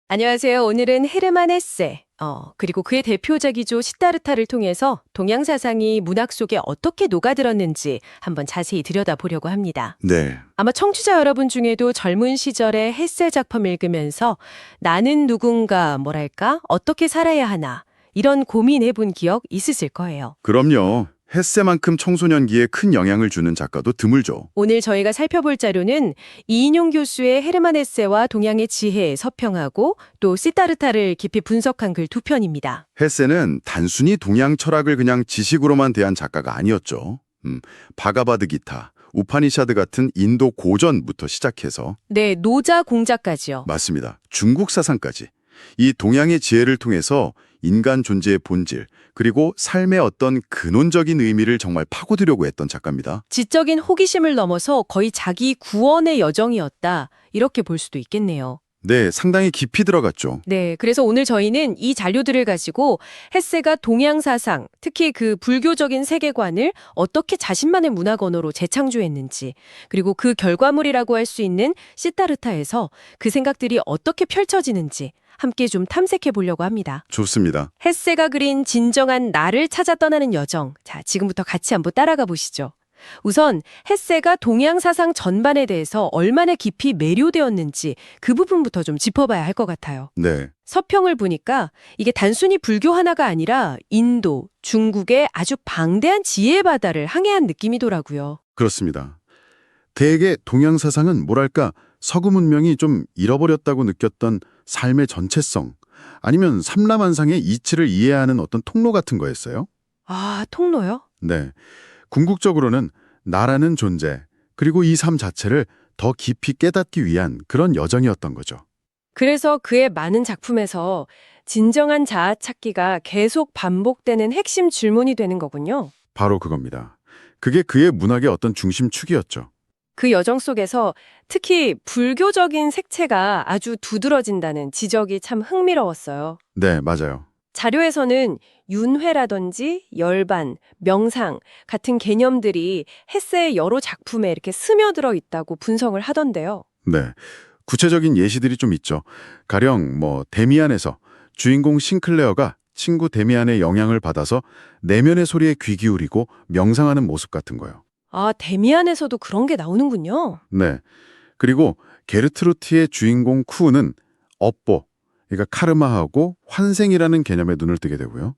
안녕하세요. 오늘은 헤르만 헤세, 그리고 그의 대표작이죠. 시타르타를 통해서 동양 사상이 문학 속에 어떻게 녹아들었는지 한번 자세히 들여다보려고 합니다. 네, 아마 청취자 여러분 중에도 젊은 시절에 헤세 작품 읽으면서 나는 누군가, 어떻게 살아야 하나, 이런 고민해본 기억 있으실 거예요. 그럼요. 햇새만큼 청소년기에 큰 영향을 주는 작가도 드물죠. 오늘 저희가 살펴볼 자료는 이인용 교수의 헤르만 헤세와 동양의 지혜 서평하고 또 시타르타를 깊이 분석한 글 두 편입니다. 햇새는 단순히 동양 철학을 그냥 지식으로만 대한 작가가 아니었죠. 바가바드 기타, 우파니샤드 같은 인도 고전부터 시작해서 네, 노자 공자까지요. 맞습니다. 중국 사상까지. 이 동양의 지혜를 통해서 인간 존재의 본질, 그리고 삶의 어떤 근원적인 의미를 정말 파고들려고 했던 작가입니다. 지적인 호기심을 넘어서 거의 자기 구원의 여정이었다. 이렇게 볼 수도 있겠네요. 네, 상당히 깊이 들어갔죠. 네, 그래서 오늘 저희는 이 자료들을 가지고 헤세가 동양 사상, 특히 그 불교적인 세계관을 어떻게 자신만의 문학 언어로 재창조했는지, 그리고 그 결과물이라고 할 수 있는 시타르타에서 그 생각들이 어떻게 펼쳐지는지 함께 좀 탐색해 보려고 합니다. 좋습니다. 헤세가 그린 진정한 나를 찾아 떠나는 여정. 자, 지금부터 같이 한번 따라가 보시죠. 우선 헤세가 동양 사상 전반에 대해서 얼마나 깊이 매료되었는지 그 부분부터 좀 짚어봐야 할 것 같아요. 네, 서평을 보니까 이게 단순히 불교 하나가 아니라 인도, 중국의 아주 방대한 지혜의 바다를 항해한 느낌이더라고요. 그렇습니다. 대개 동양 사상은 뭐랄까 서구 문명이 좀 잃어버렸다고 느꼈던 삶의 전체성, 아니면 삼라만상의 이치를 이해하는 어떤 통로 같은 거였어요. 아, 통로요? 네, 궁극적으로는 나라는 존재, 그리고 이 삶 자체를 더 깊이 깨닫기 위한 그런 여정이었던 거죠. 그래서 그의 많은 작품에서 진정한 자아 찾기가 계속 반복되는 핵심 질문이 되는 거군요. 바로 그겁니다. 그게 그의 문학의 어떤 중심축이었죠. 그 여정 속에서 특히 불교적인 색채가 아주 두드러진다는 지적이 참 흥미로웠어요. 네, 맞아요. 자료에서는 윤회라든지 열반, 명상 같은 개념들이 헤세의 여러 작품에 이렇게 스며들어 있다고 분석을 하던데요. 네, 구체적인 예시들이 좀 있죠. 가령 데미안에서 주인공 싱클레어가 친구 데미안의 영향을 받아서 내면의 소리에 귀 기울이고 명상하는 모습 같은 거요. 아, 데미안에서도 그런 게 나오는군요. 네, 그리고 게르트루트의 주인공 쿠우는 업보, 그러니까 카르마하고 환생이라는 개념에 눈을 뜨게 되고요.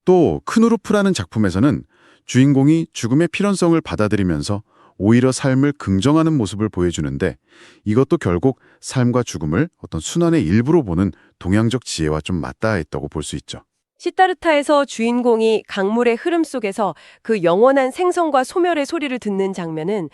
또 크누르프라는 작품에서는 주인공이 죽음의 필연성을 받아들이면서 오히려 삶을 긍정하는 모습을 보여주는데, 이것도 결국 삶과 죽음을 어떤 순환의 일부로 보는 동양적 지혜와 좀 맞닿아 있다고 볼 수 있죠. 시타르타에서 주인공이 강물의 흐름 속에서 그 영원한 생성과 소멸의 소리를 듣는 장면은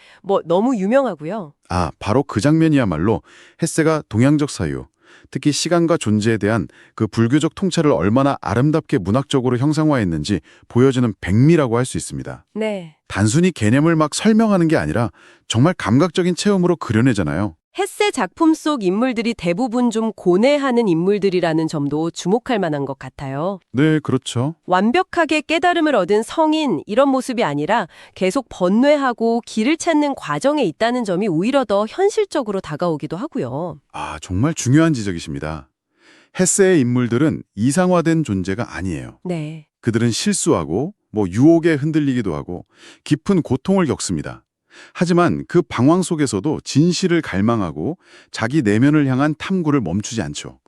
너무 유명하고요. 아, 바로 그 장면이야말로 햇새가 동양적 사유, 특히 시간과 존재에 대한 그 불교적 통찰을 얼마나 아름답게 문학적으로 형상화했는지 보여주는 백미라고 할 수 있습니다. 네. 단순히 개념을 막 설명하는 게 아니라 정말 감각적인 체험으로 그려내잖아요. 헤세 작품 속 인물들이 대부분 좀 고뇌하는 인물들이라는 점도 주목할 만한 것 같아요. 네, 그렇죠. 완벽하게 깨달음을 얻은 성인 이런 모습이 아니라 계속 번뇌하고 길을 찾는 과정에 있다는 점이 오히려 더 현실적으로 다가오기도 하고요. 아, 정말 중요한 지적이십니다. 햇새의 인물들은 이상화된 존재가 아니에요. 네. 그들은 실수하고 유혹에 흔들리기도 하고 깊은 고통을 겪습니다. 하지만 그 방황 속에서도 진실을 갈망하고 자기 내면을 향한 탐구를 멈추지 않죠.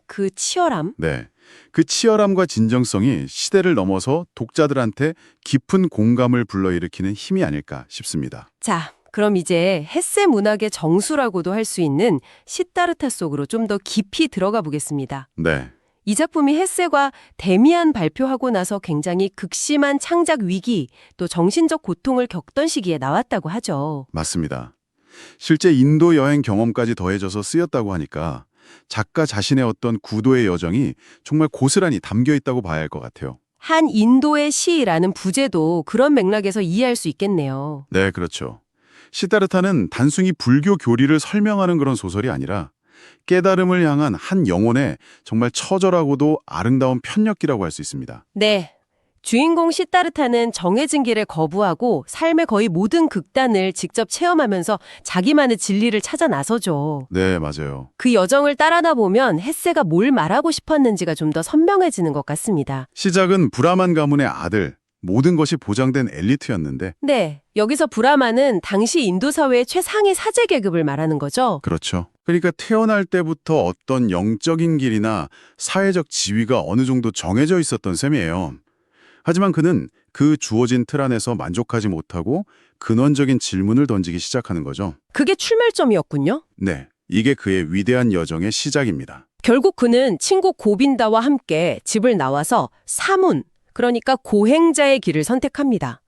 그 치열함? 네, 그 치열함과 진정성이 시대를 넘어서 독자들한테 깊은 공감을 불러일으키는 힘이 아닐까 싶습니다. 자, 그럼 이제 헤세 문학의 정수라고도 할 수 있는 시타르타 속으로 좀 더 깊이 들어가 보겠습니다. 네, 이 작품이 헤세가 데미안 발표하고 나서 굉장히 극심한 창작 위기, 또 정신적 고통을 겪던 시기에 나왔다고 하죠. 맞습니다. 실제 인도 여행 경험까지 더해져서 쓰였다고 하니까 작가 자신의 어떤 구도의 여정이 정말 고스란히 담겨 있다고 봐야 할 것 같아요. 한 인도의 시라는 부제도 그런 맥락에서 이해할 수 있겠네요. 네, 그렇죠. 시타르타는 단순히 불교 교리를 설명하는 그런 소설이 아니라 깨달음을 향한 한 영혼의 정말 처절하고도 아름다운 편력기라고 할 수 있습니다. 네. 주인공 시타르타는 정해진 길을 거부하고 삶의 거의 모든 극단을 직접 체험하면서 자기만의 진리를 찾아 나서죠. 네, 맞아요. 그 여정을 따라다 보면 헤세가 뭘 말하고 싶었는지가 좀 더 선명해지는 것 같습니다. 시작은 브라만 가문의 아들, 모든 것이 보장된 엘리트였는데 네, 여기서 브라만은 당시 인도 사회의 최상위 사제 계급을 말하는 거죠. 그렇죠. 그러니까 태어날 때부터 어떤 영적인 길이나 사회적 지위가 어느 정도 정해져 있었던 셈이에요. 하지만 그는 그 주어진 틀 안에서 만족하지 못하고 근원적인 질문을 던지기 시작하는 거죠. 그게 출발점이었군요. 네, 이게 그의 위대한 여정의 시작입니다. 결국 그는 친구 고빈다와 함께 집을 나와서 사문, 그러니까 고행자의 길을 선택합니다.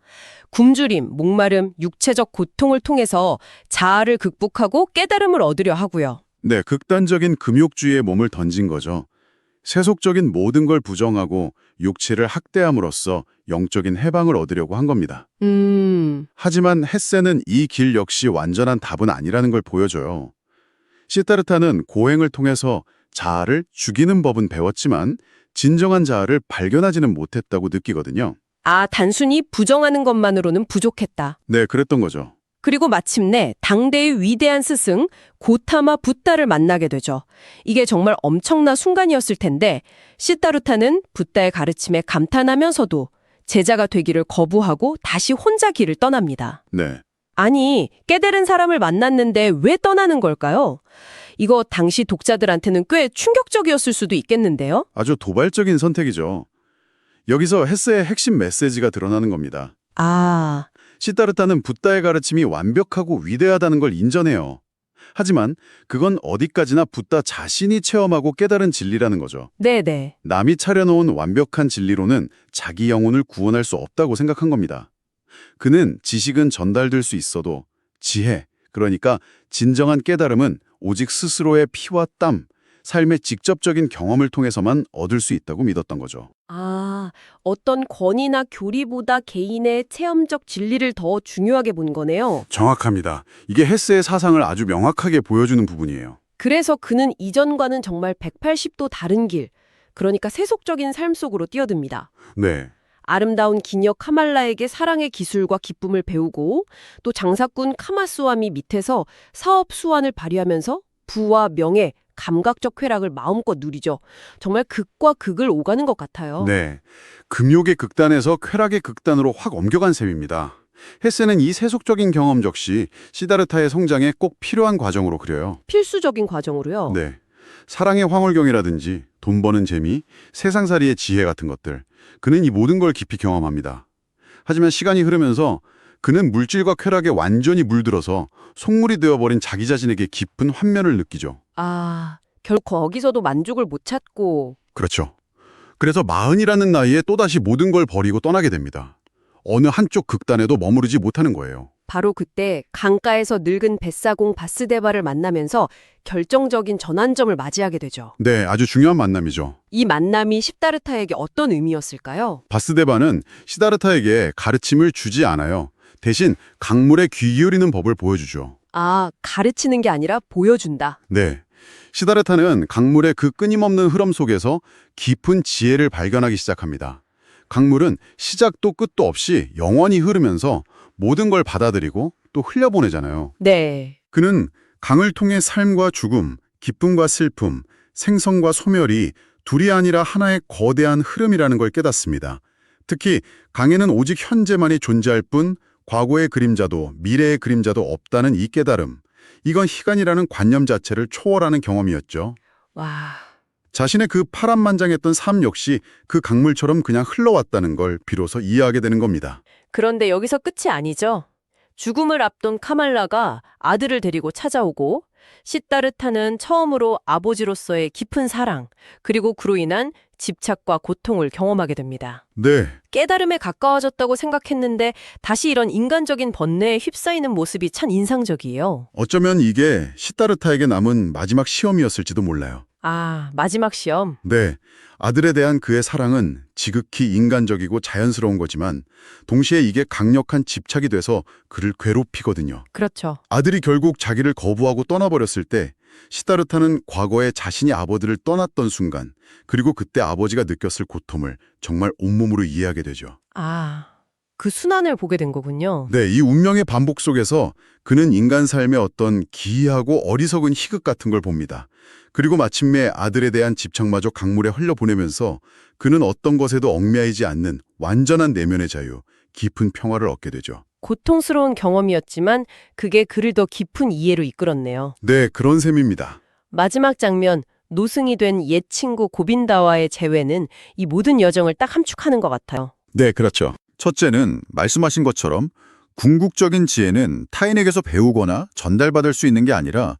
굶주림, 목마름, 육체적 고통을 통해서 자아를 극복하고 깨달음을 얻으려 하고요. 네, 극단적인 금욕주의에 몸을 던진 거죠. 세속적인 모든 걸 부정하고 육체를 학대함으로써 영적인 해방을 얻으려고 한 겁니다. 하지만 헤세는 이 길 역시 완전한 답은 아니라는 걸 보여줘요. 시타르타는 고행을 통해서 자아를 죽이는 법은 배웠지만 진정한 자아를 발견하지는 못했다고 느끼거든요. 아, 단순히 부정하는 것만으로는 부족했다. 네, 그랬던 거죠. 그리고 마침내 당대의 위대한 스승 고타마 붓다를 만나게 되죠. 이게 정말 엄청난 순간이었을 텐데 시타르타는 붓다의 가르침에 감탄하면서도 제자가 되기를 거부하고 다시 혼자 길을 떠납니다. 네, 아니, 깨달은 사람을 만났는데 왜 떠나는 걸까요? 이거 당시 독자들한테는 꽤 충격적이었을 수도 있겠는데요? 아주 도발적인 선택이죠. 여기서 헤세의 핵심 메시지가 드러나는 겁니다. 아, 시타르타는 붓다의 가르침이 완벽하고 위대하다는 걸 인정해요. 하지만 그건 어디까지나 붓다 자신이 체험하고 깨달은 진리라는 거죠. 네네. 남이 차려놓은 완벽한 진리로는 자기 영혼을 구원할 수 없다고 생각한 겁니다. 그는 지식은 전달될 수 있어도 지혜, 그러니까 진정한 깨달음은 오직 스스로의 피와 땀, 삶의 직접적인 경험을 통해서만 얻을 수 있다고 믿었던 거죠. 아, 어떤 권위나 교리보다 개인의 체험적 진리를 더 중요하게 본 거네요. 정확합니다. 이게 헤세의 사상을 아주 명확하게 보여주는 부분이에요. 그래서 그는 이전과는 정말 180도 다른 길, 그러니까 세속적인 삶 속으로 뛰어듭니다. 네. 아름다운 기녀 카말라에게 사랑의 기술과 기쁨을 배우고 또 장사꾼 카마스와미 밑에서 사업 수완을 발휘하면서 부와 명예, 감각적 쾌락을 마음껏 누리죠. 정말 극과 극을 오가는 것 같아요. 네. 금욕의 극단에서 쾌락의 극단으로 확 옮겨간 셈입니다. 헤세는 이 세속적인 경험 역시 시다르타의 성장에 꼭 필요한 과정으로 그려요. 필수적인 과정으로요. 네. 사랑의 황홀경이라든지 돈 버는 재미, 세상살이의 지혜 같은 것들. 그는 이 모든 걸 깊이 경험합니다. 하지만 시간이 흐르면서 그는 물질과 쾌락에 완전히 물들어서 속물이 되어버린 자기 자신에게 깊은 환멸을 느끼죠. 아, 결국 거기서도 만족을 못 찾고. 그렇죠. 그래서 40이라는 나이에 또다시 모든 걸 버리고 떠나게 됩니다. 어느 한쪽 극단에도 머무르지 못하는 거예요. 바로 그때 강가에서 늙은 뱃사공 바스데바를 만나면서 결정적인 전환점을 맞이하게 되죠. 네, 아주 중요한 만남이죠. 이 만남이 시다르타에게 어떤 의미였을까요? 바스데바는 시다르타에게 가르침을 주지 않아요. 대신 강물에 귀 기울이는 법을 보여주죠. 아, 가르치는 게 아니라 보여준다. 네. 시다르타는 강물의 그 끊임없는 흐름 속에서 깊은 지혜를 발견하기 시작합니다. 강물은 시작도 끝도 없이 영원히 흐르면서 모든 걸 받아들이고 또 흘려보내잖아요. 네. 그는 강을 통해 삶과 죽음, 기쁨과 슬픔, 생성과 소멸이 둘이 아니라 하나의 거대한 흐름이라는 걸 깨닫습니다. 특히 강에는 오직 현재만이 존재할 뿐 과거의 그림자도 미래의 그림자도 없다는 이 깨달음. 이건 희간이라는 관념 자체를 초월하는 경험이었죠. 와, 자신의 그 파란만장했던 삶 역시 그 강물처럼 그냥 흘러왔다는 걸 비로소 이해하게 되는 겁니다. 그런데 여기서 끝이 아니죠. 죽음을 앞둔 카말라가 아들을 데리고 찾아오고 시다르타는 처음으로 아버지로서의 깊은 사랑, 그리고 그로 인한 집착과 고통을 경험하게 됩니다. 네, 깨달음에 가까워졌다고 생각했는데 다시 이런 인간적인 번뇌에 휩싸이는 모습이 참 인상적이에요. 어쩌면 이게 시다르타에게 남은 마지막 시험이었을지도 몰라요. 아, 마지막 시험. 네, 아들에 대한 그의 사랑은 지극히 인간적이고 자연스러운 거지만 동시에 이게 강력한 집착이 돼서 그를 괴롭히거든요. 그렇죠. 아들이 결국 자기를 거부하고 떠나버렸을 때 시다르타는 과거에 자신이 아버지를 떠났던 순간, 그리고 그때 아버지가 느꼈을 고통을 정말 온몸으로 이해하게 되죠. 아, 그 순환을 보게 된 거군요. 네, 이 운명의 반복 속에서 그는 인간 삶의 어떤 기이하고 어리석은 희극 같은 걸 봅니다. 그리고 마침내 아들에 대한 집착마저 강물에 흘려보내면서 그는 어떤 것에도 얽매이지 않는 완전한 내면의 자유, 깊은 평화를 얻게 되죠. 고통스러운 경험이었지만 그게 그를 더 깊은 이해로 이끌었네요. 네, 그런 셈입니다. 마지막 장면, 노승이 된 옛 친구 고빈다와의 재회는 이 모든 여정을 딱 함축하는 것 같아요. 네, 그렇죠. 첫째는 말씀하신 것처럼 궁극적인 지혜는 타인에게서 배우거나 전달받을 수 있는 게 아니라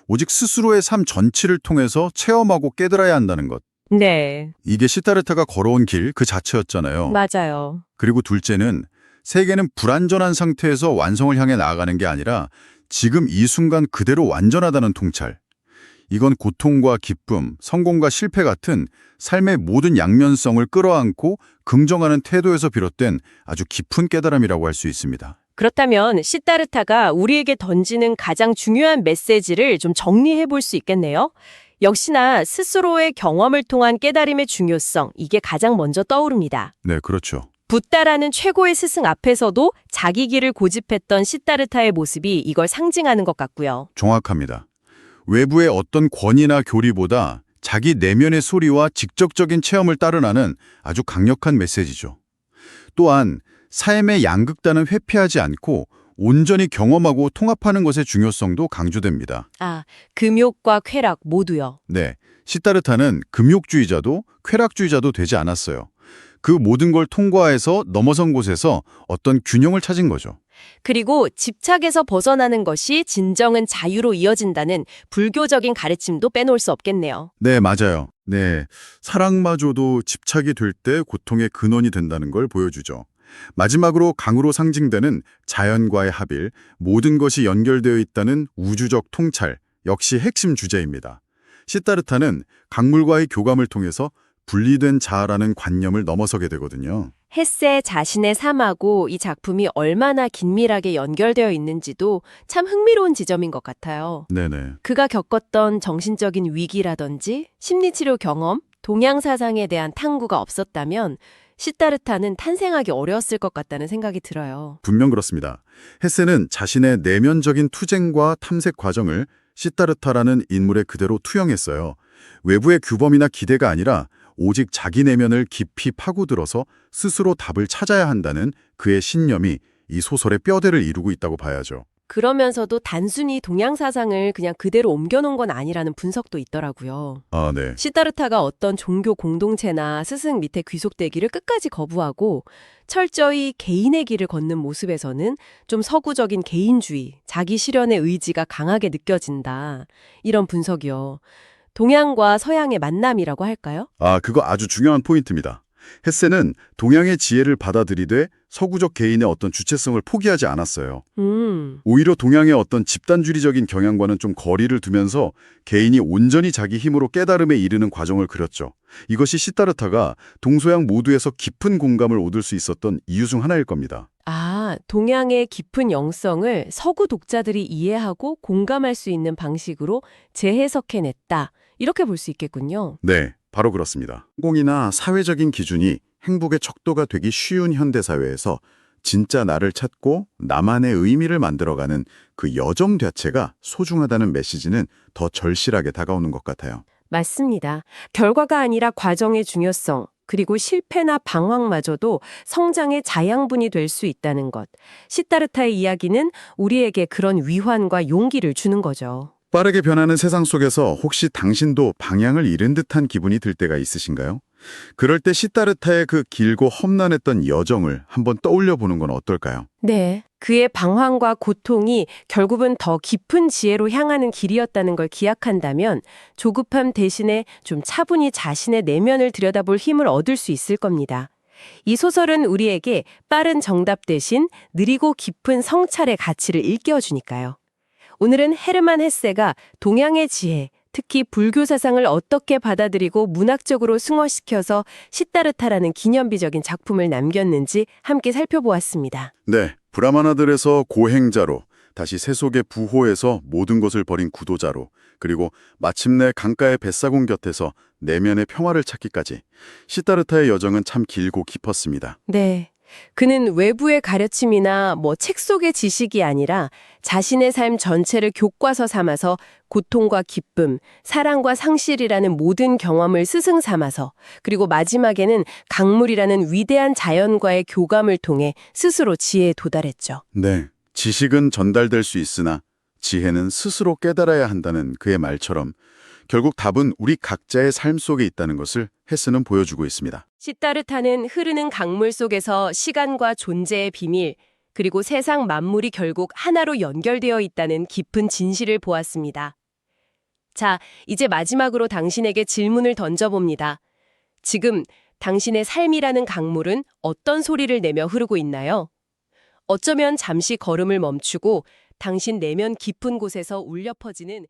오직 스스로의 삶 전체를 통해서 체험하고 깨달아야 한다는 것. 네, 이게 시타르타가 걸어온 길 그 자체였잖아요. 맞아요. 그리고 둘째는 세계는 불완전한 상태에서 완성을 향해 나아가는 게 아니라 지금 이 순간 그대로 완전하다는 통찰. 이건 고통과 기쁨, 성공과 실패 같은 삶의 모든 양면성을 끌어안고 긍정하는 태도에서 비롯된 아주 깊은 깨달음이라고 할 수 있습니다. 그렇다면 시다르타가 우리에게 던지는 가장 중요한 메시지를 좀 정리해 볼 수 있겠네요. 역시나 스스로의 경험을 통한 깨달음의 중요성, 이게 가장 먼저 떠오릅니다. 네, 그렇죠. 붓다라는 최고의 스승 앞에서도 자기 길을 고집했던 시다르타의 모습이 이걸 상징하는 것 같고요. 정확합니다. 외부의 어떤 권위나 교리보다 자기 내면의 소리와 직접적인 체험을 따르라는 아주 강력한 메시지죠. 또한 삶의 양극단은 회피하지 않고 온전히 경험하고 통합하는 것의 중요성도 강조됩니다. 아, 금욕과 쾌락 모두요. 네, 시타르타는 금욕주의자도 쾌락주의자도 되지 않았어요. 그 모든 걸 통과해서 넘어선 곳에서 어떤 균형을 찾은 거죠. 그리고 집착에서 벗어나는 것이 진정한 자유로 이어진다는 불교적인 가르침도 빼놓을 수 없겠네요. 네, 맞아요. 네, 사랑마저도 집착이 될 때 고통의 근원이 된다는 걸 보여주죠. 마지막으로 강으로 상징되는 자연과의 합일, 모든 것이 연결되어 있다는 우주적 통찰, 역시 핵심 주제입니다. 시타르타는 강물과의 교감을 통해서 분리된 자아라는 관념을 넘어서게 되거든요. 헤세 자신의 삶하고 이 작품이 얼마나 긴밀하게 연결되어 있는지도 참 흥미로운 지점인 것 같아요. 네네. 그가 겪었던 정신적인 위기라든지 심리치료 경험, 동양 사상에 대한 탐구가 없었다면 시다르타는 탄생하기 어려웠을 것 같다는 생각이 들어요. 분명 그렇습니다. 헤세는 자신의 내면적인 투쟁과 탐색 과정을 시타르타라는 인물에 그대로 투영했어요. 외부의 규범이나 기대가 아니라 오직 자기 내면을 깊이 파고들어서 스스로 답을 찾아야 한다는 그의 신념이 이 소설의 뼈대를 이루고 있다고 봐야죠. 그러면서도 단순히 동양 사상을 그냥 그대로 옮겨놓은 건 아니라는 분석도 있더라고요. 아, 네. 시다르타가 어떤 종교 공동체나 스승 밑에 귀속되기를 끝까지 거부하고 철저히 개인의 길을 걷는 모습에서는 좀 서구적인 개인주의, 자기 실현의 의지가 강하게 느껴진다. 이런 분석이요. 동양과 서양의 만남이라고 할까요? 아, 그거 아주 중요한 포인트입니다. 헤세는 동양의 지혜를 받아들이되 서구적 개인의 어떤 주체성을 포기하지 않았어요. 오히려 동양의 어떤 집단주의적인 경향과는 좀 거리를 두면서 개인이 온전히 자기 힘으로 깨달음에 이르는 과정을 그렸죠. 이것이 시타르타가 동서양 모두에서 깊은 공감을 얻을 수 있었던 이유 중 하나일 겁니다. 아, 동양의 깊은 영성을 서구 독자들이 이해하고 공감할 수 있는 방식으로 재해석해냈다. 이렇게 볼 수 있겠군요. 네, 바로 그렇습니다. 공이나 사회적인 기준이 행복의 척도가 되기 쉬운 현대사회에서 진짜 나를 찾고 나만의 의미를 만들어가는 그 여정 자체가 소중하다는 메시지는 더 절실하게 다가오는 것 같아요. 맞습니다. 결과가 아니라 과정의 중요성, 그리고 실패나 방황마저도 성장의 자양분이 될 수 있다는 것. 시타르타의 이야기는 우리에게 그런 위환과 용기를 주는 거죠. 빠르게 변하는 세상 속에서 혹시 당신도 방향을 잃은 듯한 기분이 들 때가 있으신가요? 그럴 때 시타르타의 그 길고 험난했던 여정을 한번 떠올려 보는 건 어떨까요? 네. 그의 방황과 고통이 결국은 더 깊은 지혜로 향하는 길이었다는 걸 기약한다면 조급함 대신에 좀 차분히 자신의 내면을 들여다볼 힘을 얻을 수 있을 겁니다. 이 소설은 우리에게 빠른 정답 대신 느리고 깊은 성찰의 가치를 일깨워주니까요. 오늘은 헤르만 헤세가 동양의 지혜, 특히 불교 사상을 어떻게 받아들이고 문학적으로 승화시켜서 시타르타라는 기념비적인 작품을 남겼는지 함께 살펴보았습니다. 네, 브라마나들에서 고행자로 다시 새 속의 부호에서 모든 것을 버린 구도자로, 그리고 마침내 강가의 뱃사공 곁에서 내면의 평화를 찾기까지 시타르타의 여정은 참 길고 깊었습니다. 네. 그는 외부의 가르침이나 책 속의 지식이 아니라 자신의 삶 전체를 교과서 삼아서 고통과 기쁨, 사랑과 상실이라는 모든 경험을 스승 삼아서, 그리고 마지막에는 강물이라는 위대한 자연과의 교감을 통해 스스로 지혜에 도달했죠. 네, 지식은 전달될 수 있으나 지혜는 스스로 깨달아야 한다는 그의 말처럼 결국 답은 우리 각자의 삶 속에 있다는 것을 헤스는 보여주고 있습니다. 시타르타는 흐르는 강물 속에서 시간과 존재의 비밀, 그리고 세상 만물이 결국 하나로 연결되어 있다는 깊은 진실을 보았습니다. 자, 이제 마지막으로 당신에게 질문을 던져봅니다. 지금 당신의 삶이라는 강물은 어떤 소리를 내며 흐르고 있나요? 어쩌면 잠시 걸음을 멈추고 당신 내면 깊은 곳에서 울려 퍼지는